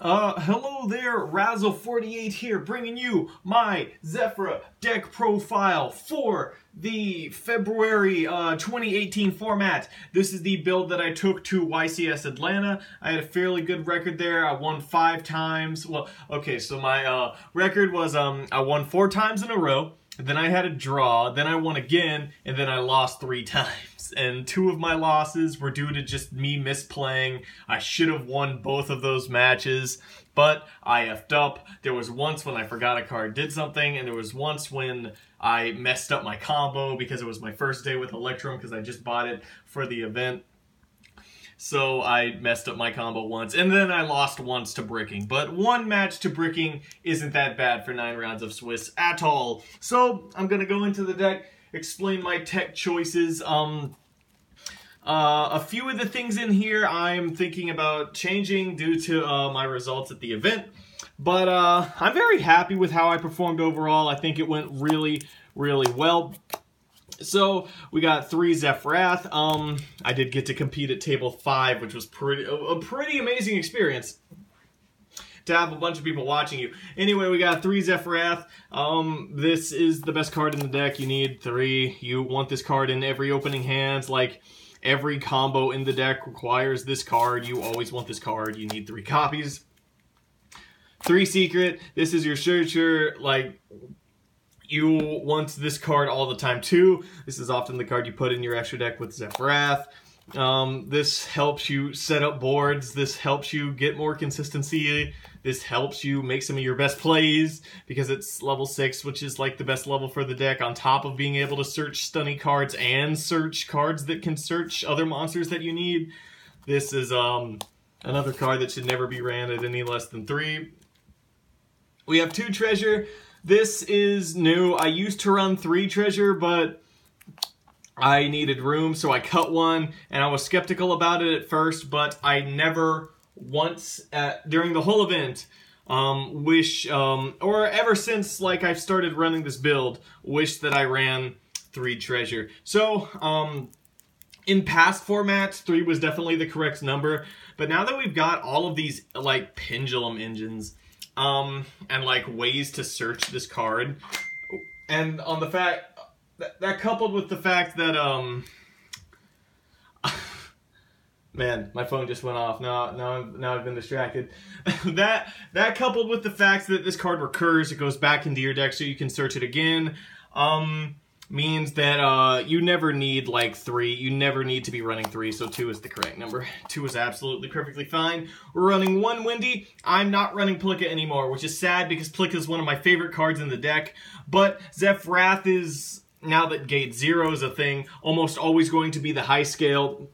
Hello there, Razzle48 here, bringing you my Zefra deck profile for the February 2018 format. This is the build that I took to YCS Atlanta. I had a fairly good record there. I won 5 times. Well, okay, so my record was I won 4 times in a row. Then I had a draw, then I won again, and then I lost 3 times. And 2 of my losses were due to just me misplaying. I should have won both of those matches, but I effed up. There was once when I forgot a card did something, and there was once when I messed up my combo because it was my first day with Electrum because I just bought it for the event. So I messed up my combo once, and then I lost once to bricking. But 1 match to bricking isn't that bad for 9 rounds of Swiss at all. So I'm gonna go into the deck, explain my tech choices. A few of the things in here I'm thinking about changing due to my results at the event. But I'm very happy with how I performed overall. I think it went really, really well. So we got 3 Zephyra. I did get to compete at table 5, which was a pretty amazing experience to have a bunch of people watching you. Anyway, we got 3 Zephyra. This is the best card in the deck. You need 3. You want this card in every opening hands. Like, every combo in the deck requires this card. You always want this card. You need 3 copies. 3 secret. This is your searcher. Like, you want this card all the time too. This is often the card you put in your extra deck with Zephyra. This helps you set up boards. This helps you get more consistency. This helps you make some of your best plays because it's level 6, which is like the best level for the deck, on top of being able to search stunny cards and search cards that can search other monsters that you need. This is another card that should never be ran at any less than 3. We have 2 treasure. This is new. I used to run 3 treasure, but I needed room, so I cut 1, and I was skeptical about it at first, but I never once, during the whole event, or ever since like I've started running this build, wish that I ran 3 treasure. So, in past formats, 3 was definitely the correct number, but now that we've got all of these, like, pendulum engines, and like ways to search this card, and on the fact that coupled with the fact that man, my phone just went off. Now I've been distracted. that coupled with the fact that this card recurs, it goes back into your deck so you can search it again, means that you never need like 3. You never need to be running 3, so 2 is the correct number. 2 is absolutely perfectly fine. We're running 1 Windy. I'm not running Plica anymore, which is sad because Plica is one of my favorite cards in the deck. But Zephyra is, now that Gate 0 is a thing, almost always going to be the high scale.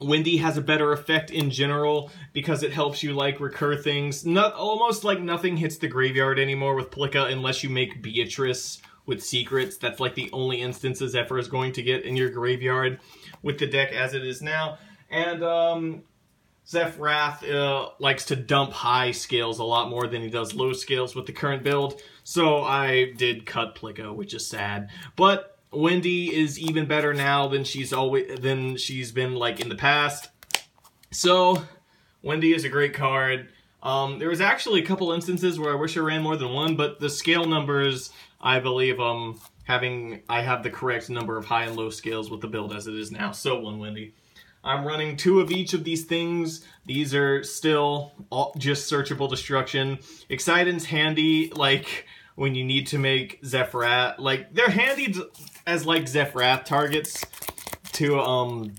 Windy has a better effect in general because it helps you like recur things. Almost like nothing hits the graveyard anymore with Plica unless you make Beatrice with secrets. That's like the only instance Zephyr is going to get in your graveyard with the deck as it is now. And Zephyra likes to dump high scales a lot more than he does low scales with the current build. So I did cut Plica, which is sad. But Wendy is even better now than she's been like in the past. So Wendy is a great card. There was actually a couple instances where I wish I ran more than 1, but the scale numbers, I believe I have the correct number of high and low scales with the build as it is now. So 1 Wendy. I'm running 2 of each of these things. These are still just searchable destruction. Excitant's handy, like, when you need to make Zephyra. Like, they're handy as, like, Zephyra targets to,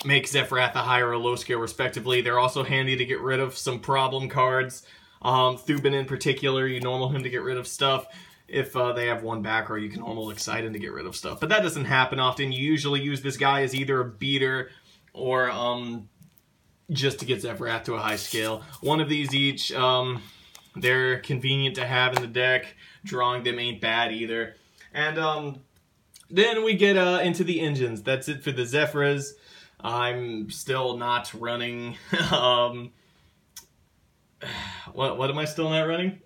make Zephyra a high or a low scale, respectively. They're also handy to get rid of some problem cards. Thubin in particular, you normal him to get rid of stuff. If they have 1 back row, you can normal Excitant to get rid of stuff. But that doesn't happen often. You usually use this guy as either a beater or just to get Zephyra to a high scale. 1 of these each. They're convenient to have in the deck. Drawing them ain't bad either. And then we get into the engines. That's it for the Zephyras. I'm still not running what am I still not running?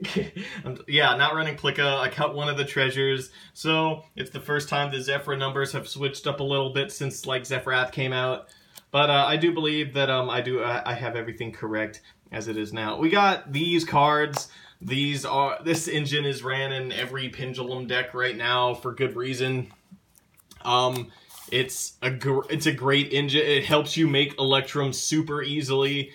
Yeah, not running Plica. I cut 1 of the treasures, so it's the first time the Zefra numbers have switched up a little bit since like Zephyrath came out. But I do believe that I have everything correct as it is now. We got these cards. This engine is ran in every Pendulum deck right now for good reason. It's a great engine. It helps you make Electrum super easily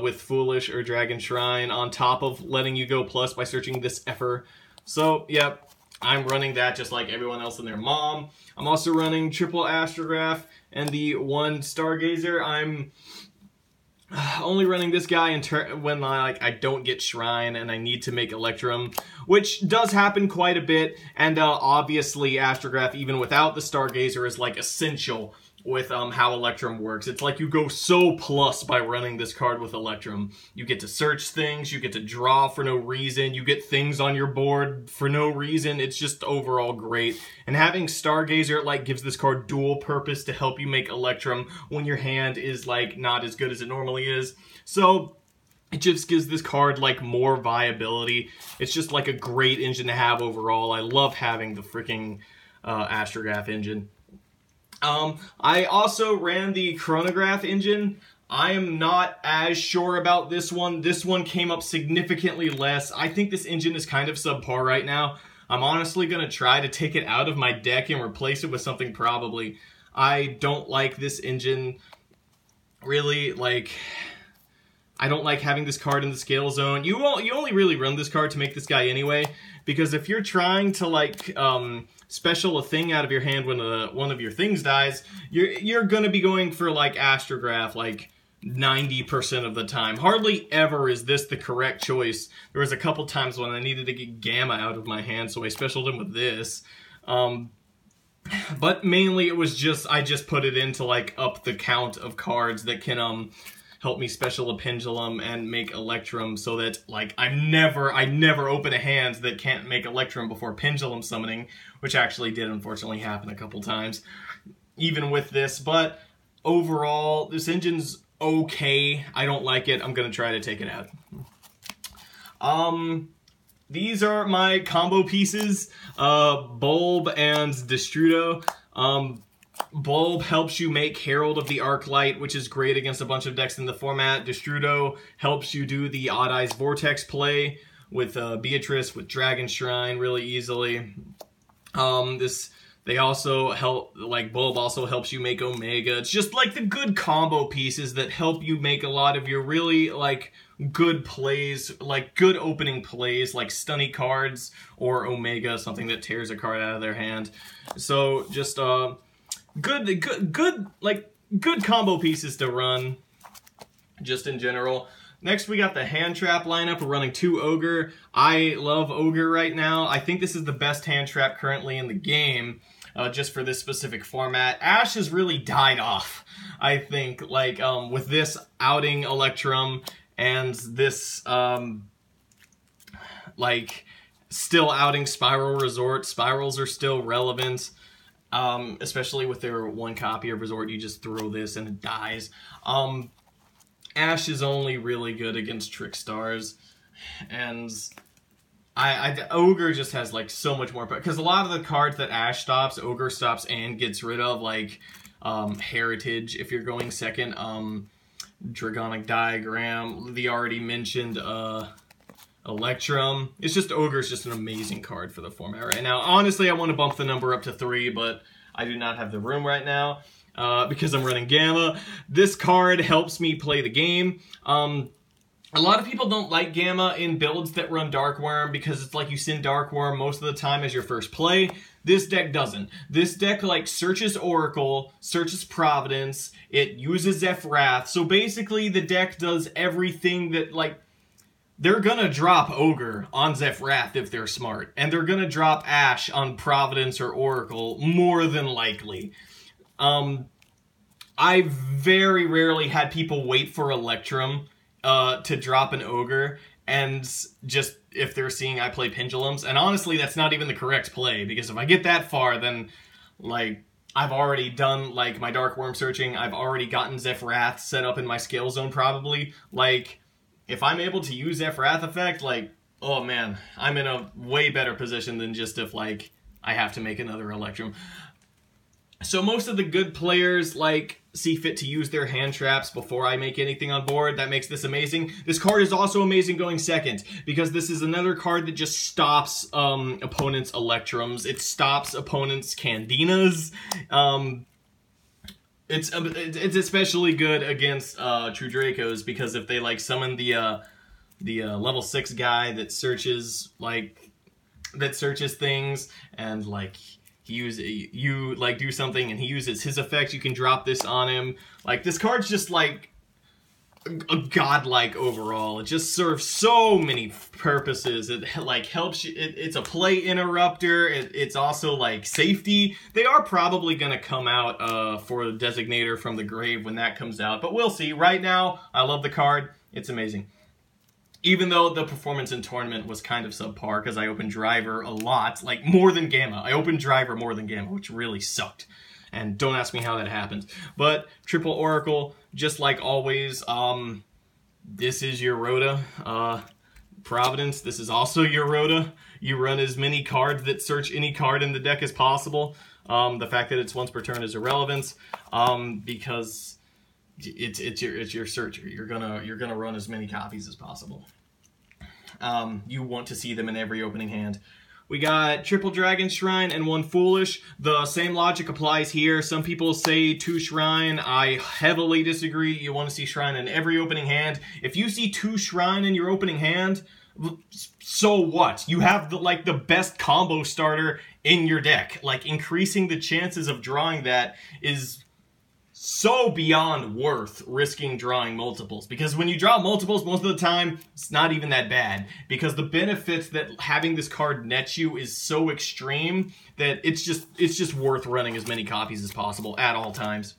with Foolish or Dragon Shrine, on top of letting you go plus by searching this Zephyr. So, yep, I'm running that just like everyone else and their mom. I'm also running triple Astrograph and the one Stargazer. I'm only running this guy when I don't get Shrine and I need to make Electrum, which does happen quite a bit. And obviously Astrograph, even without the Stargazer, is like essential with how Electrum works. It's like you go so plus by running this card with Electrum. You get to search things, you get to draw for no reason, you get things on your board for no reason. It's just overall great. And having Stargazer, like, gives this card dual purpose to help you make Electrum when your hand is, like, not as good as it normally is. So it just gives this card, like, more viability. It's just, like, a great engine to have overall. I love having the freaking Astrograph engine. I also ran the Chronograph engine. I am not as sure about this one. This one came up significantly less. I think this engine is kind of subpar right now. I'm honestly going to try to take it out of my deck and replace it with something probably. I don't like this engine. Really, like, I don't like having this card in the scale zone. You only really run this card to make this guy anyway, because if you're trying to, like, special a thing out of your hand when one of your things dies, you're gonna be going for, like, Astrograph, like, 90% of the time. Hardly ever is this the correct choice. There was a couple times when I needed to get Gamma out of my hand, so I specialed him with this. But mainly it was just, I just put it in to, like, up the count of cards that can, help me special a Pendulum and make Electrum, so that, like, I never open a hand that can't make Electrum before Pendulum summoning, which actually did unfortunately happen a couple times, even with this. But overall, this engine's okay. I don't like it. I'm gonna try to take it out. These are my combo pieces, Bulb and Destrudo. Bulb helps you make Herald of the Arclight, which is great against a bunch of decks in the format. Destrudo helps you do the Odd Eyes Vortex play with Beatrice, with Dragon Shrine really easily. They also help, like, Bulb also helps you make Omega. It's just, like, the good combo pieces that help you make a lot of your really, like, good plays, like, good opening plays, like Stunny cards or Omega, something that tears a card out of their hand. So, just, good combo pieces to run, just in general. Next, we got the hand trap lineup. We're running 2 Ogre. I love Ogre right now. I think this is the best hand trap currently in the game, just for this specific format. Ash has really died off, I think, like, with this outing Electrum and this, like, still outing Spiral Resort. Spirals are still relevant. Especially with their one copy of Resort, you just throw this and it dies. Ash is only really good against Trickstars, and Ogre just has, like, so much more, because a lot of the cards that Ash stops, Ogre stops and gets rid of, like, Heritage, if you're going second, Dragonic Diagram, the already mentioned, Electrum. It's just, Ogre's just an amazing card for the format right now. Honestly, I want to bump the number up to 3, but I do not have the room right now because I'm running Gamma. This card helps me play the game. A lot of people don't like Gamma in builds that run Dark Worm because it's like you send Dark Worm most of the time as your first play. This deck doesn't. This deck, like, searches Oracle, searches Providence, it uses Zephyra. So basically the deck does everything that, like, they're gonna drop Ogre on Zephyra if they're smart, and they're gonna drop Ash on Providence or Oracle more than likely. I very rarely had people wait for Electrum to drop an Ogre, and just, if they're seeing I play Pendulums, and honestly that's not even the correct play, because if I get that far, then, like, I've already done, like, my Dark Worm searching, I've already gotten Zephyra set up in my scale zone probably, like, if I'm able to use Zephyra effect, like, oh man, I'm in a way better position than just if, like, I have to make another Electrum. So most of the good players like see fit to use their hand traps before I make anything on board. That makes this amazing. This card is also amazing going second because this is another card that just stops opponents' Electrums. It stops opponents' Candinas. It's especially good against True Dracos because if they like summon the level 6 guy that searches things and like you like do something and he uses his effect, you can drop this on him. Like this card's just like a godlike overall. It just serves so many purposes. It like helps you. It's a play interrupter. It's also like safety. They are probably gonna come out for the Designator from the Grave when that comes out, but we'll see. Right now, I love the card. It's amazing. Even though the performance in tournament was kind of subpar because I opened Driver a lot, like more than Gamma. I opened Driver more than Gamma, which really sucked. And don't ask me how that happened. But Triple Oracle, just like always, this is your Rhoda. Providence, this is also your Rhoda. You run as many cards that search any card in the deck as possible. The fact that it's once per turn is irrelevant because it's your searcher. You're gonna run as many copies as possible. You want to see them in every opening hand. We got triple Dragon Shrine and 1 Foolish. The same logic applies here. Some people say 2 Shrine. I heavily disagree. You want to see Shrine in every opening hand. If you see 2 Shrine in your opening hand, so what? You have the best combo starter in your deck. Like increasing the chances of drawing that is so beyond worth risking drawing multiples, because when you draw multiples most of the time it's not even that bad, because the benefits that having this card nets you is so extreme that it's just worth running as many copies as possible at all times.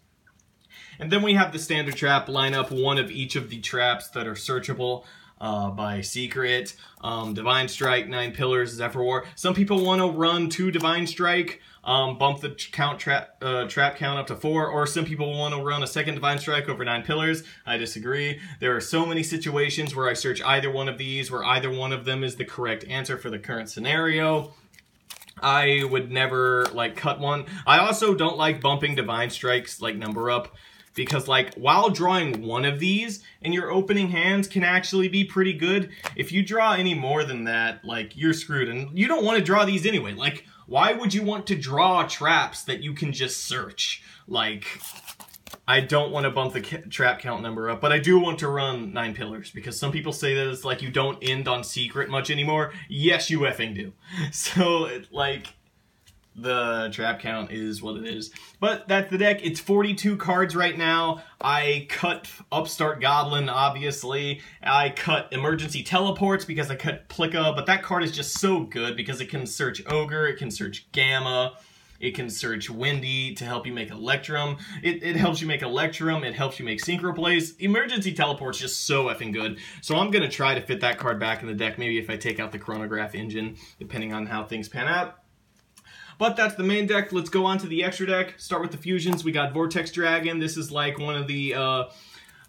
And then we have the standard trap lineup, one of each of the traps that are searchable by secret. Divine Strike, 9 Pillars, Zephyr War. Some people want to run 2 Divine Strike, bump the trap count up to 4, or some people want to run a second Divine Strike over 9 Pillars. I disagree. There are so many situations where I search either one of these, where either one of them is the correct answer for the current scenario. I would never like cut one. I also don't like bumping Divine Strikes like number up, because like while drawing one of these in your opening hands can actually be pretty good, if you draw any more than that, like you're screwed, and you don't want to draw these anyway. Like why would you want to draw traps that you can just search? Like I don't want to bump the trap count number up, but I do want to run 9 Pillars, because some people say that it's like you don't end on secret much anymore. Yes, you effing do. So like the trap count is what it is. But that's the deck. It's 42 cards right now. I cut Upstart Goblin, obviously. I cut Emergency Teleports because I cut Plicka, but that card is just so good because it can search Ogre, it can search Gamma, it can search Windy to help you make Electrum. It helps you make Electrum, it helps you make Synchro Plays. Emergency Teleport's just so effing good. So I'm going to try to fit that card back in the deck, maybe if I take out the Chronograph Engine, depending on how things pan out. But that's the main deck. Let's go on to the extra deck. Start with the fusions. We got Vortex Dragon. This is like one of the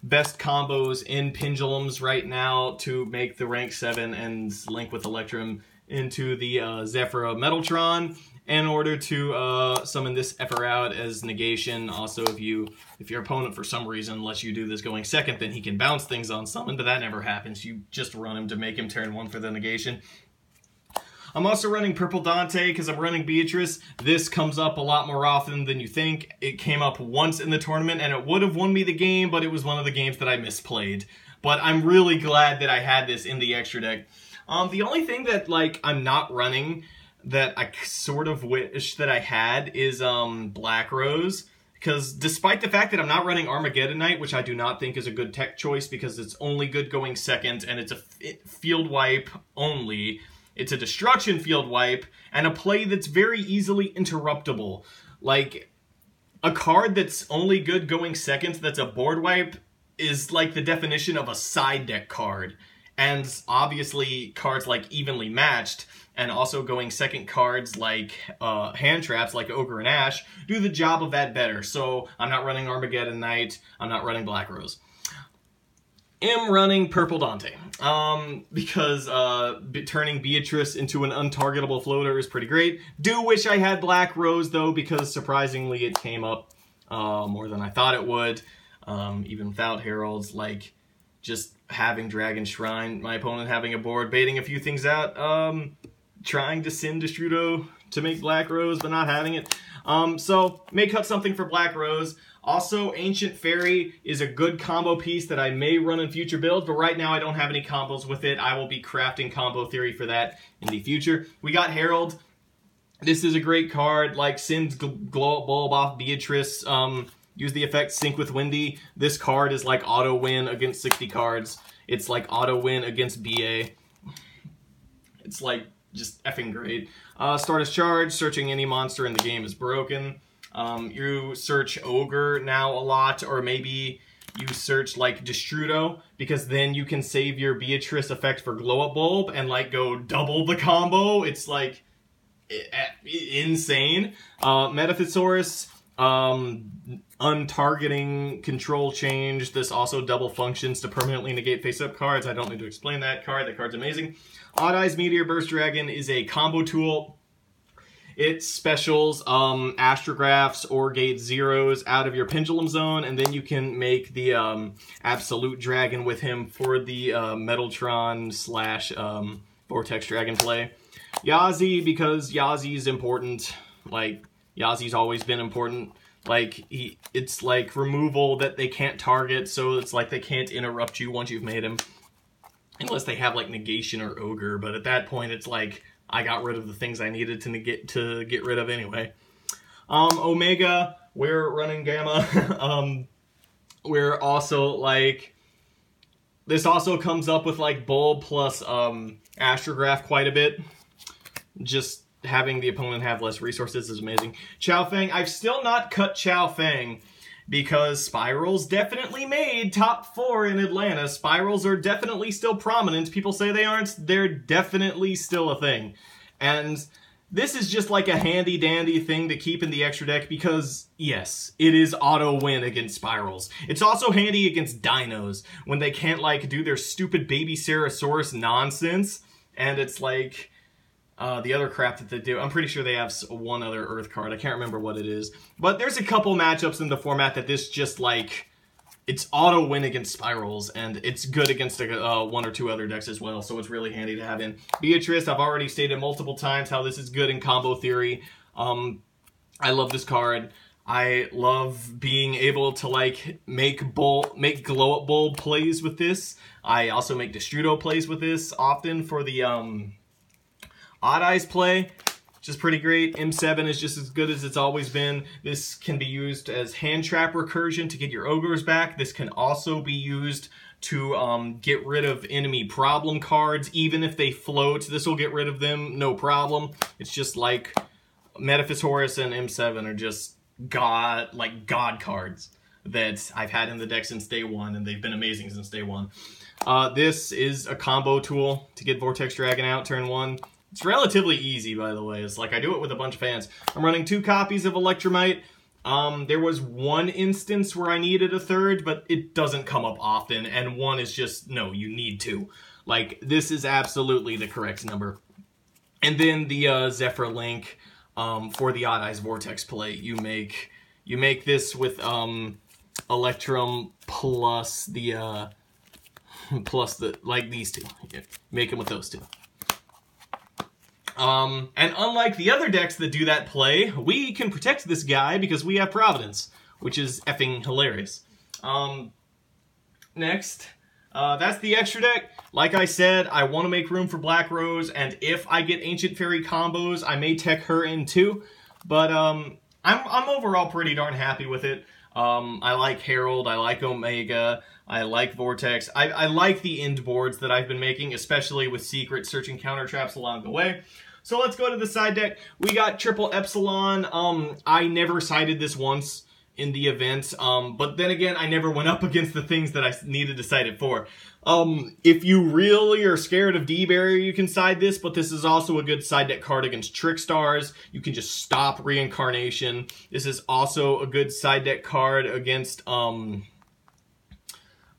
best combos in Pendulums right now to make the rank 7 and link with Electrum into the Zefra Metaltron in order to summon this Effer out as negation. Also, if your opponent for some reason lets you do this going second, then he can bounce things on summon, but that never happens. You just run him to make him turn 1 for the negation. I'm also running Purple Dante because I'm running Beatrice. This comes up a lot more often than you think. It came up once in the tournament and it would have won me the game, but it was one of the games that I misplayed. But I'm really glad that I had this in the extra deck. The only thing that like I'm not running that I sort of wish that I had is Black Rose. Because despite the fact that I'm not running Armageddon Knight, which I do not think is a good tech choice because it's only good going second and it's a field wipe only. It's a destruction field wipe, and a play that's very easily interruptible. Like, a card that's only good going second that's a board wipe is like the definition of a side deck card. And obviously, cards like Evenly Matched, and also going second cards like hand traps like Ogre and Ash, do the job of that better. So, I'm not running Armageddon Knight, I'm not running Black Rose. Am running Purple Dante. because turning Beatrice into an untargetable floater is pretty great. Do wish I had Black Rose, though, because surprisingly it came up more than I thought it would, even without Heralds. Like, just having Dragon Shrine, my opponent having a board, baiting a few things out, trying to send Destrudo to make Black Rose, but not having it. So, may cut something for Black Rose. Also, Ancient Fairy is a good combo piece that I may run in future builds, but right now I don't have any combos with it. I will be crafting combo theory for that in the future. We got Herald. This is a great card, like send Glow Up Bulb off Beatrice, use the effect Sync with Windy. This card is like auto win against 60 cards. It's like auto win against BA. It's like just effing great. Start as charge, searching any monster in the game is broken. You search Ogre now a lot, or maybe you search like Destrudo, because then you can save your Beatrice effect for Glow Up Bulb and like go double the combo. It's like insane. Metathosaurus, untargeting control change. This also double functions to permanently negate face-up cards. I don't need to explain that card. That card's amazing. Odd Eyes Meteor Burst Dragon is a combo tool. It specials astrographs or gate zeros out of your pendulum zone, and then you can make the absolute dragon with him for the Metaltron slash Vortex Dragon play. Yazi, because Yazi's important. Like, Yazi's always been important. Like, it's like removal that they can't target, so it's like they can't interrupt you once you've made him. Unless they have like negation or ogre, but at that point it's like I got rid of the things I needed to get rid of anyway. Omega, we're running Gamma. We're also like, this also comes up with like Bulb plus Astrograph quite a bit. Just having the opponent have less resources is amazing. Chow Fang, I've still not cut Chow Fang because Spirals definitely made top 4 in Atlanta. Spirals are definitely still prominent. People say they aren't. They're definitely still a thing. And this is just like a handy-dandy thing to keep in the extra deck because, yes, it is auto-win against Spirals. It's also handy against Dinos when they can't, like, do their stupid Baby Cerosaurus nonsense. And it's like the other crap that they do. I'm pretty sure they have one other Earth card. I can't remember what it is. But there's a couple matchups in the format that this just, like, it's auto-win against Spirals, and it's good against one or two other decks as well, so it's really handy to have in. Beatrice, I've already stated multiple times how this is good in combo theory. I love this card. I love being able to, like, make Glow-Up Bulb plays with this. I also make Destrudo plays with this often for the Odd Eyes play, which is pretty great. M7 is just as good as it's always been. This can be used as hand trap recursion to get your ogres back. This can also be used to get rid of enemy problem cards. Even if they float, this will get rid of them, no problem. It's just like Metathosaurus and M7 are just god cards that I've had in the deck since day one, and they've been amazing since day one. This is a combo tool to get Vortex Dragon out turn 1. It's relatively easy, by the way. It's like I do it with a bunch of fans. I'm running 2 copies of Electrumite. There was one instance where I needed a third, but it doesn't come up often. And 1 is just, no, you need 2. Like, this is absolutely the correct number. And then the Zefra link for the Odd Eyes Vortex play. You make this with Electrum plus the like these 2. Yeah, make them with those 2. And unlike the other decks that do that play, we can protect this guy because we have Providence, which is effing hilarious. Next, that's the extra deck. Like I said, I want to make room for Black Rose, and if I get Ancient Fairy combos, I may tech her in too. But I'm overall pretty darn happy with it. I like Herald, I like Omega, I like Vortex. I like the end boards that I've been making, especially with secret searching counter traps along the way. So let's go to the side deck. We got Triple Epsilon. I never sided this once in the event, but then again, I never went up against the things that I needed to side it for. If you really are scared of D-Barrier, you can side this, but this is also a good side deck card against Trickstars. You can just stop Reincarnation. This is also a good side deck card against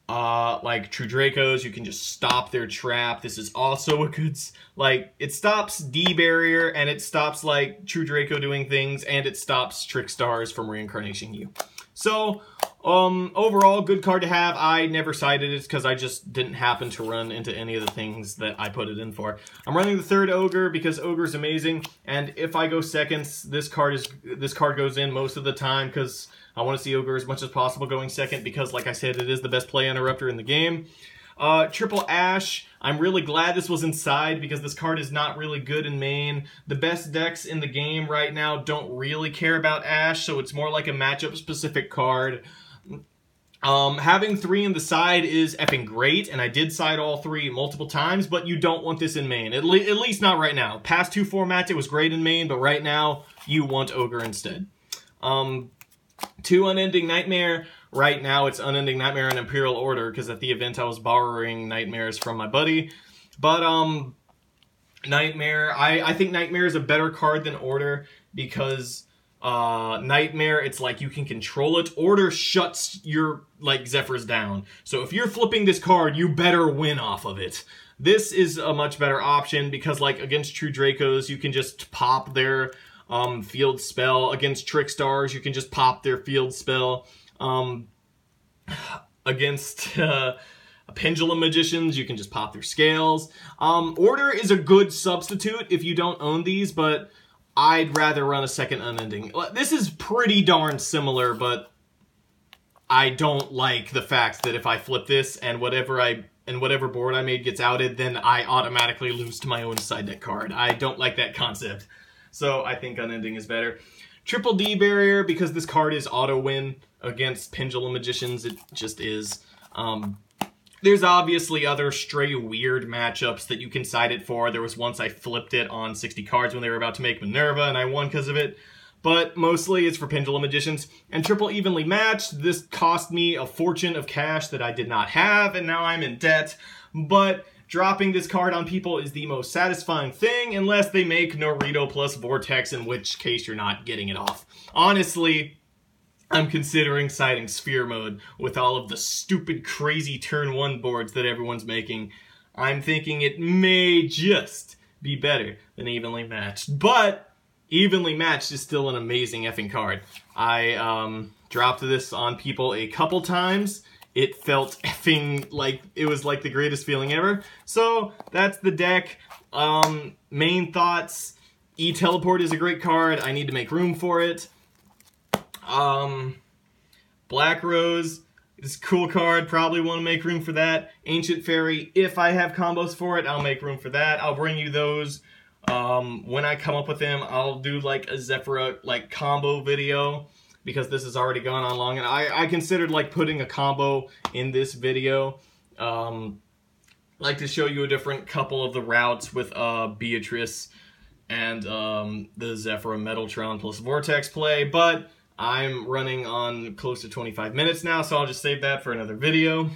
like True Dracos, you can just stop their trap. This is also a good, like, it stops D barrier, and it stops, like, True Draco doing things, and it stops Trickstars from reincarnating you. So, overall, good card to have. I never cited it because I just didn't happen to run into any of the things that I put it in for. I'm running the third Ogre because Ogre's amazing, and if I go seconds, this card goes in most of the time because I want to see Ogre as much as possible going second because, like I said, it is the best play interrupter in the game. Triple Ash, I'm really glad this was inside because this card is not really good in main. The best decks in the game right now don't really care about Ash, so it's more like a matchup-specific card. Having 3 in the side is effing great, and I did side all 3 multiple times, but you don't want this in main. At least not right now. Past 2 formats, it was great in main, but right now, you want Ogre instead. 2 Unending Nightmare. Right now, it's Unending Nightmare and Imperial Order, because at the event I was borrowing Nightmares from my buddy. But, Nightmare, I think Nightmare is a better card than Order, because Nightmare, it's like you can control it. Order shuts your, like, Zephyrs down. So if you're flipping this card, you better win off of it. This is a much better option, because, like, against True Dracos, you can just pop their field spell. Against Trickstars, you can just pop their field spell. Against Pendulum Magicians, you can just pop their scales. Order is a good substitute if you don't own these, but I'd rather run a second Unending. This is pretty darn similar, but I don't like the fact that if I flip this and whatever board I made gets outed, then I automatically lose to my own side deck card. I don't like that concept. So I think Unending is better. Triple D barrier, because this card is auto-win against Pendulum Magicians. It just is. There's obviously other stray weird matchups that you can side it for. There was once I flipped it on 60 cards when they were about to make Minerva, and I won because of it. But mostly it's for Pendulum Magicians. And triple evenly matched, this cost me a fortune of cash that I did not have, and now I'm in debt. But dropping this card on people is the most satisfying thing, unless they make Norito plus Vortex, in which case you're not getting it off. Honestly, I'm considering siding Sphere mode with all of the stupid, crazy turn 1 boards that everyone's making. I'm thinking it may just be better than evenly matched. But evenly matched is still an amazing effing card. I dropped this on people a couple times. It felt effing like it was like the greatest feeling ever. So that's the deck. Main thoughts. E-Teleport is a great card. I need to make room for it. Black Rose is a cool card. Probably want to make room for that. Ancient Fairy, if I have combos for it, I'll make room for that. I'll bring you those. When I come up with them, I'll do like a Zefra like combo video, because this has already gone on long, and I considered like putting a combo in this video. Like to show you a different couple of the routes with Beatrice and the Zefra Metaltron plus Vortex play, but I'm running on close to 25 minutes now, so I'll just save that for another video.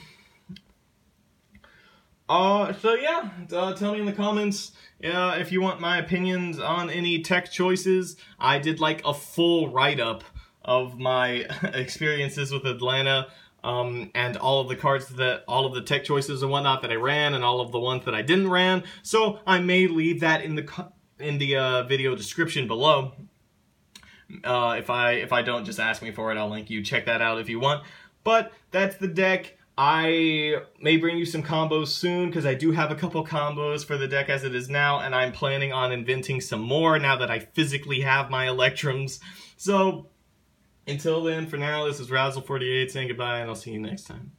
So yeah, tell me in the comments if you want my opinions on any tech choices. I did like a full write-up of my experiences with Atlanta, and all of the cards all of the tech choices and whatnot that I ran, and all of the ones that I didn't ran. So I may leave that in the video description below. If I don't, just ask me for it. I'll link you. Check that out if you want. But that's the deck. I may bring you some combos soon, because I do have a couple combos for the deck as it is now, and I'm planning on inventing some more now that I physically have my Electrums. So until then, for now, this is Razzle48 saying goodbye, and I'll see you next time.